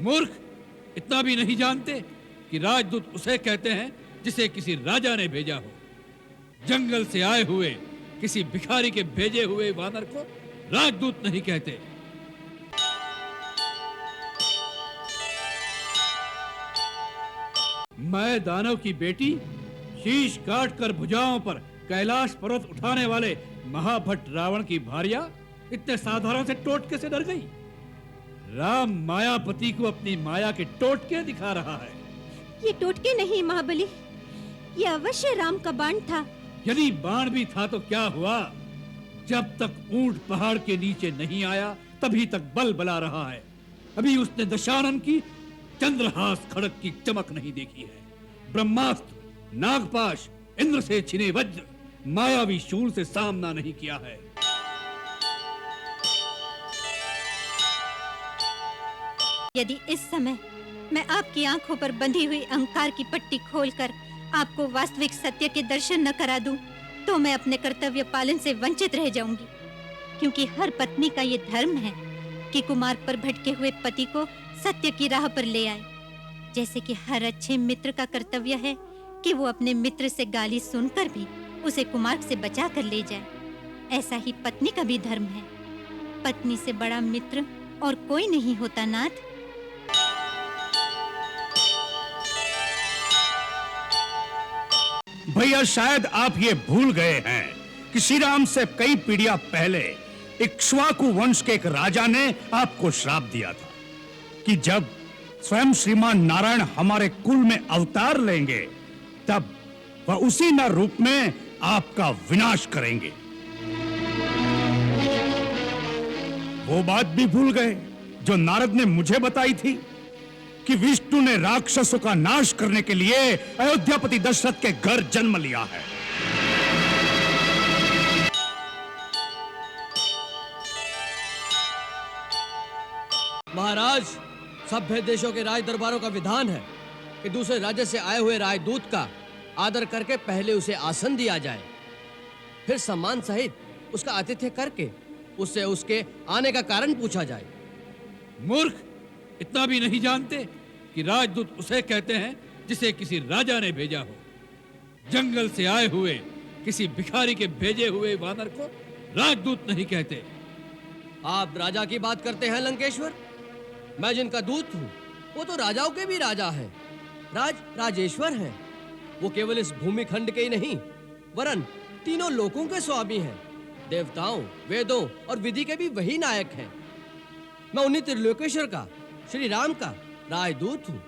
मूर्ख, इतना भी नहीं जानते कि राजदूत उसे कहते हैं जिसे किसी राजा ने भेजा हो। जंगल से आए हुए किसी भिखारी के भेजे हुए वानर को राजदूत नहीं कहते। मैं दानव की बेटी, शीश काट कर भुजाओं पर कैलाश पर्वत उठाने वाले महाभट्ट रावण की भार्या इतने साधारण से टोटके से डर गई। राम मायापति को अपनी माया के टोटके दिखा रहा है। ये टोटके नहीं महाबली, ये अवश्य राम का बाण था। यदि बाण भी था तो क्या हुआ? जब तक ऊंट पहाड़ के नीचे नहीं आया तभी तक बल बला रहा है। अभी उसने दशानन की चंद्रहास खड़क की चमक नहीं देखी है। ब्रह्मास्त्र, नागपाश, इंद्र से छिने वज्र, मायावी शूल से सामना नहीं किया है। यदि इस समय मैं आपकी आंखों पर बंधी हुई अहंकार की पट्टी खोलकर आपको वास्तविक सत्य के दर्शन न करा दूं, तो मैं अपने कर्तव्य पालन से वंचित रह जाऊंगी। क्योंकि हर पत्नी का ये धर्म है कि कुमार्ग पर भटके हुए पति को सत्य की राह पर ले आए। जैसे कि हर अच्छे मित्र का कर्तव्य है कि वो अपने मित्र से गाली सुनकर भी उसे कुमार्ग से बचा कर ले जाए, ऐसा ही पत्नी का भी धर्म है। पत्नी से बड़ा मित्र और कोई नहीं होता नाथ। भैया, शायद आप ये भूल गए हैं कि श्री राम से कई पीढ़ियां पहले इक्ष्वाकु वंश के एक राजा ने आपको श्राप दिया था कि जब स्वयं श्रीमान नारायण हमारे कुल में अवतार लेंगे तब वह उसी नर रूप में आपका विनाश करेंगे। वो बात भी भूल गए जो नारद ने मुझे बताई थी कि विष्णु ने राक्षसों का नाश करने के लिए अयोध्यापति दशरथ के घर जन्म लिया है। महाराज, सभ्य देशों के राज दरबारों का विधान है कि दूसरे राज्य से आए हुए राजदूत का आदर करके पहले उसे आसन दिया जाए, फिर सम्मान सहित उसका आतिथ्य करके उससे उसके आने का कारण पूछा जाए। मूर्ख, इतना भी नहीं जानते कि राजदूत उसे कहते हैं जिसे किसी राजा ने भेजा हो। जंगल से आए हुए किसी भिखारी के भेजे हुए वानर को राजदूत नहीं कहते। आप राजा की बात करते हैं लंकेश्वर? मैं जिनका दूत हूँ वो तो राजाओं के भी राजा हैं, राजेश्वर हैं। वो केवल इस भूमि खंड के ही नहीं वरन तीनों लोकों के स्वामी हैं। देवताओं, वेदों और विधि के भी वही नायक हैं। मैं उन्हीं त्रिलोकेश्वर का, श्री राम का राजदूत हूँ।